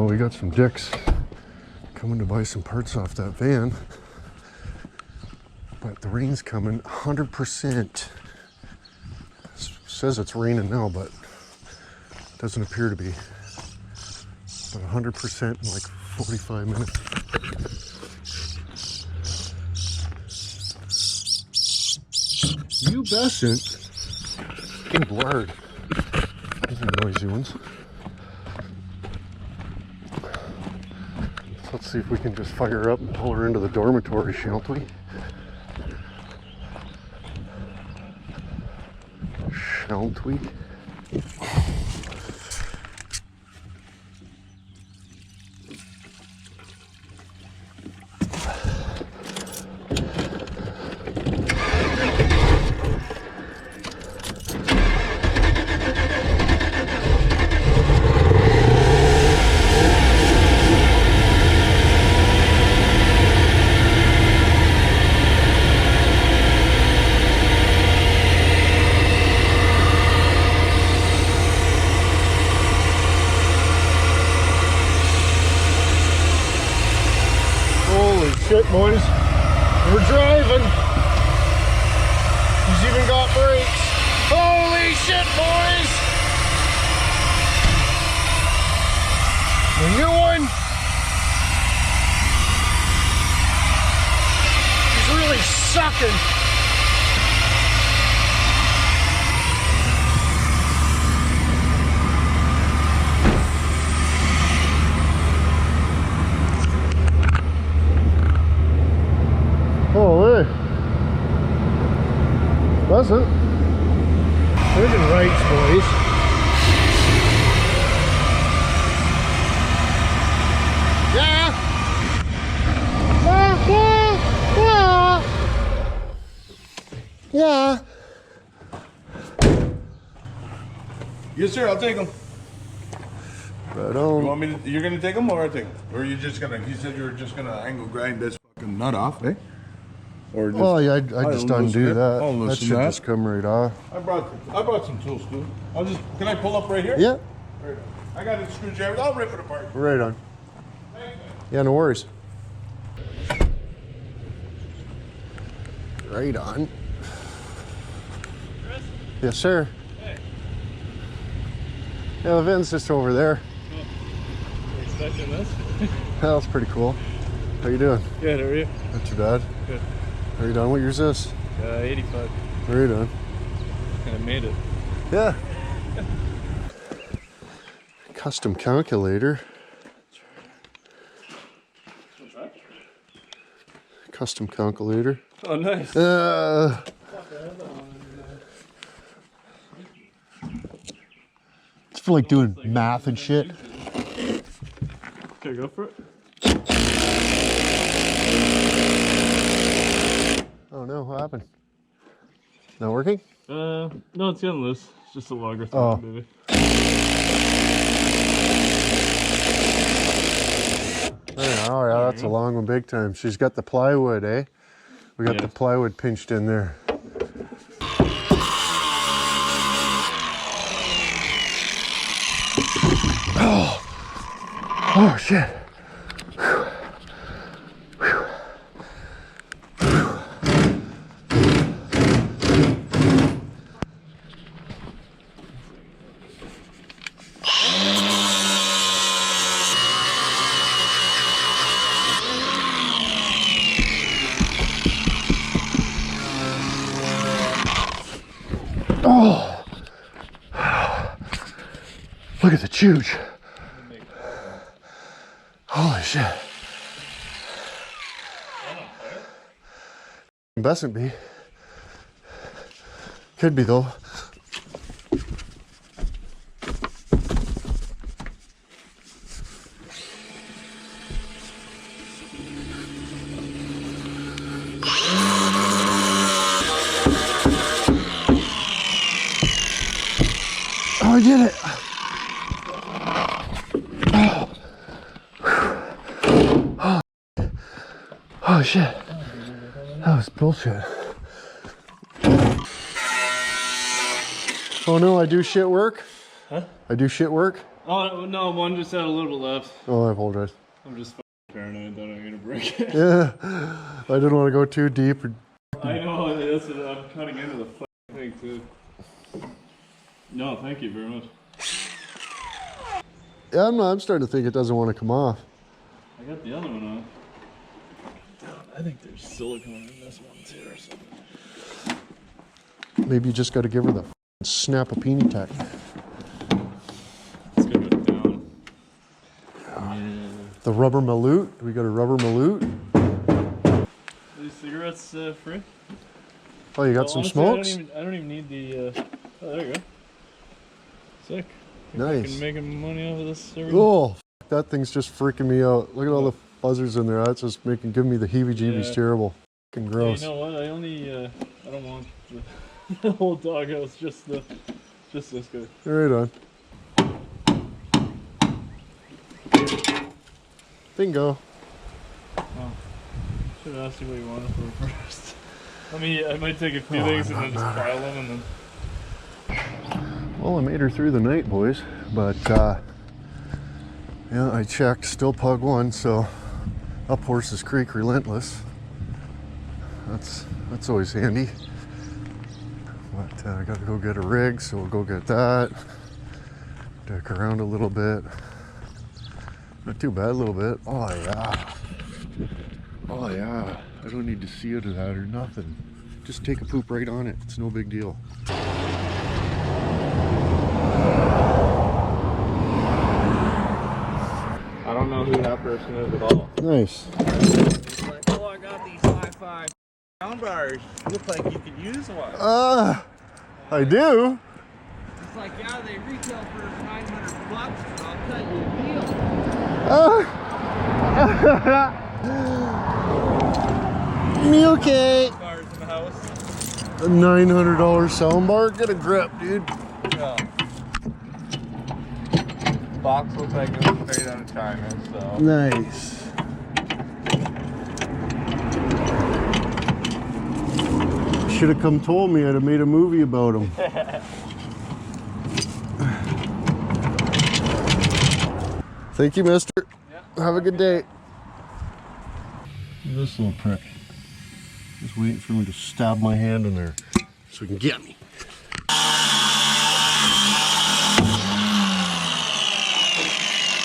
we got some dicks coming to buy some parts off that van. But the rain's coming 100%. Says it's raining now, but it doesn't appear to be. But 100% in like 45 minutes. You bestn't. Getting blurred. These are noisy ones. So let's see if we can just fire her up and pull her into the dormitory, shan't we? Shan't we? Shit, boys, we're driving. He's even got brakes. Holy shit, boys! The new one. He's really sucking. Holy. Wasn't. Friggin' rights, boys. Yeah. Yeah. Yes, sir. I'll take them. Right You on. want me to? You're gonna take them, or I take them? Or are you just gonna? You said you were just gonna angle grind this fucking nut off, eh? Or just, Oh yeah, I just undo that. I'll That loosen should that. just come right off. I brought some tools, dude. Can I pull up right here? Yeah, Right on. I got a screwdriver. I'll rip it apart. right on. Thanks, man. Yeah, no worries. Right on. Chris? Yes, sir. Hey. Yeah, the van's just over there. Oh. Are you expecting this? That's pretty cool. How you doing? Good, how are you? Not too bad. Good. Are you done? What year's this? 85. Right on. And I made it. Yeah. Custom calculator. What's that? Custom calculator. Oh, nice. Uh, it's for like doing math and shit. Okay, go for it. Oh no, what happened? Not working? No, it's getting loose. It's just a logarithm, Oh. baby. Oh yeah, that's a long one big time. She's got the plywood, eh? We got the plywood pinched in there. Oh shit. Oh, look at the chooch. Holy shit. Mustn't be. Could be though. Oh, I did it. Oh shit. That was bullshit. Oh no, I do shit work? Huh? I do shit work? Oh no, one just had a little bit left. Oh, I apologize. I'm just paranoid that I'm gonna break it. Yeah, I didn't want to go too deep. I know, that's what I'm cutting into the thing too. No, thank you very much. Yeah, I'm starting to think it doesn't want to come off. I got the other one on. I think there's silicone in this one too or something. Maybe you just got to give her the snap-a-peeny tack. It's gonna go down. Yeah. The rubber maloot. We got a rubber maloot. Are these cigarettes free? Oh, you got some Honestly, smokes? I don't even need the. Oh, there you go. Sick. Nice. Making money off of this. Oh, that thing's just freaking me out. Look at all the buzzers in there. That's just giving me the heebie-jeebies. Yeah. Terrible. Fucking gross. Hey, you know what? I don't want the whole doghouse. Just this guy. Right on. Bingo. Oh, should have asked you what you wanted for first. I might take a few things and then just file them and then. Well, I made her through the night, boys. But yeah, I checked. Still pug one. So up Horses Creek, relentless. That's always handy. But I got to go get a rig, so we'll go get that. Deck around a little bit. Not too bad, a little bit. Oh yeah. Oh yeah. I don't need to see it or that or nothing. Just take a poop right on it. It's no big deal. I don't know who that person is at all. Nice. He's like, oh, I got these hi-fi sound bars. Look like you could use one. I do. It's like, yeah, they retail for $900, but I'll cut you a deal. Okay. Bars in the house. A $900 soundbar. Get a grip, dude. Yeah. Box looks like it was straight out of China, so. Nice. Should have come told me. I'd have made a movie about him. Thank you, mister. Yeah. Have a good day. This little prick. Just waiting for me to stab my hand in there so he can get me.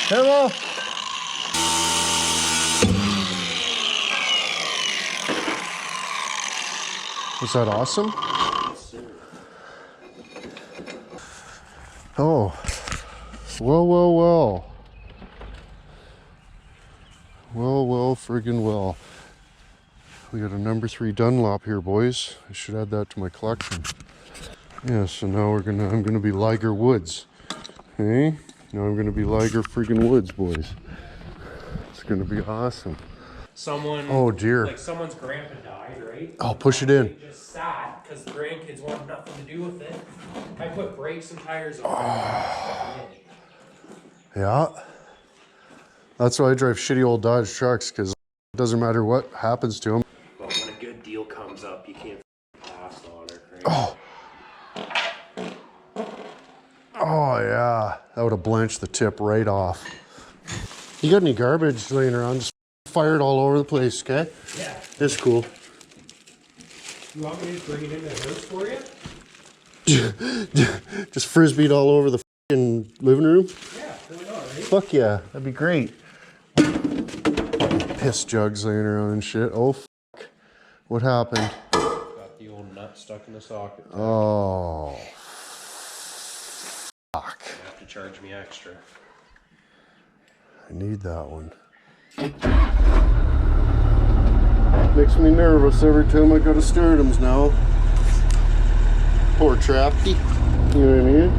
Hello. Was that awesome? Oh. Well, well, well. Well, friggin' well. We got a number 3 Dunlop here, boys. I should add that to my collection. Yeah, so now I'm gonna be Liger Woods. Hey? Now I'm gonna be Liger friggin' Woods, boys. It's gonna be awesome. Someone, Oh dear. like someone's grandpa died, right? I'll push it in. They just sat because the grandkids wanted nothing to do with it. I put brakes and tires on it. Yeah. That's why I drive shitty old Dodge trucks, because it doesn't matter what happens to them. But when a good deal comes up, you can't pass on it, right? Oh. Oh yeah. That would have blanched the tip right off. You got any garbage laying around? Just fire it all over the place, okay? Yeah. It's cool. You want me to bring it in the house for you? Just frisbeed all over the fucking living room? Yeah, why not, right? Fuck yeah, that'd be great. Piss jugs laying around and shit. Oh fuck. What happened? Got the old nut stuck in the socket. Oh. Fuck. You have to charge me extra. I need that one. Makes me nervous every time I go to Sturdum's now. Poor Trapty. You know what I mean?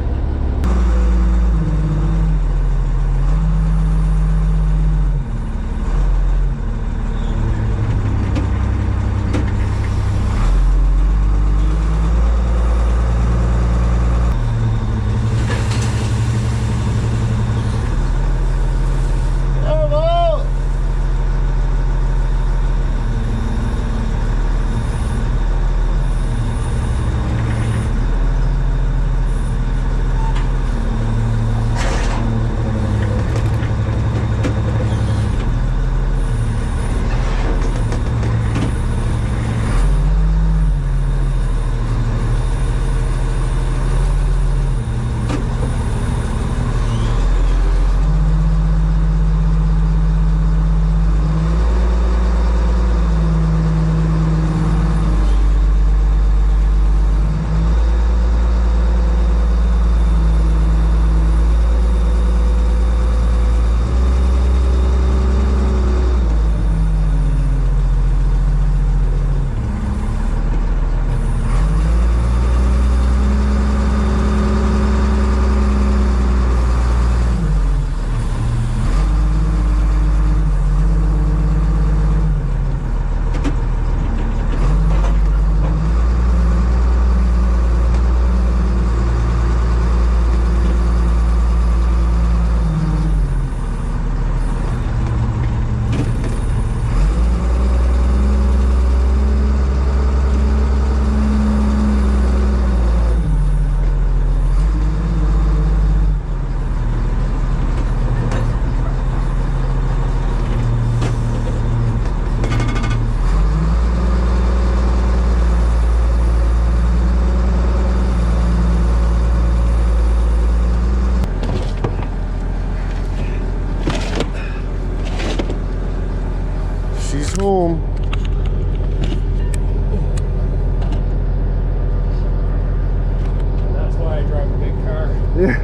Yeah.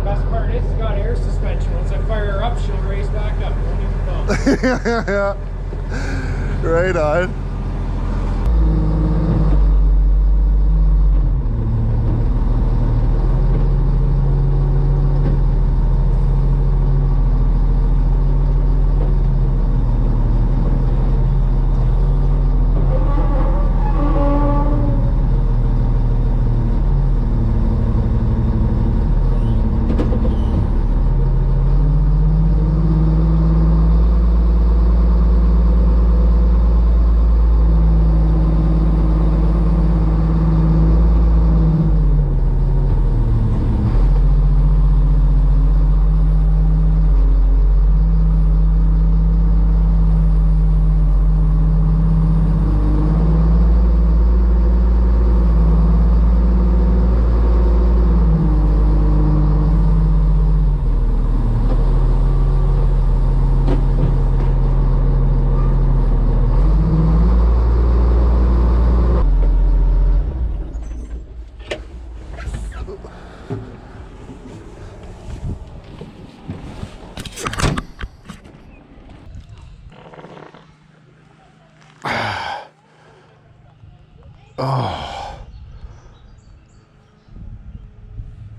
Best part is it's got air suspension. Once I fire her up, she'll raise back up. Won't even bump. Yeah. Right on.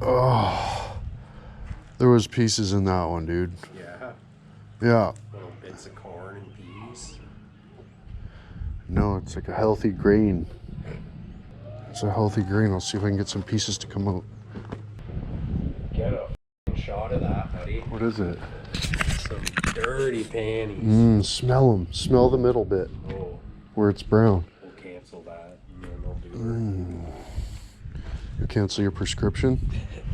Oh, there was pieces in that one, dude. Yeah. Yeah. Little bits of corn and peas. No, it's like a healthy grain. It's a healthy grain. I'll see if I can get some pieces to come out. Get a f***ing shot of that, buddy. What is it? Some dirty panties. Smell them. Smell the middle bit Oh, where it's brown. we'll cancel that and then they'll do You cancel your prescription? it.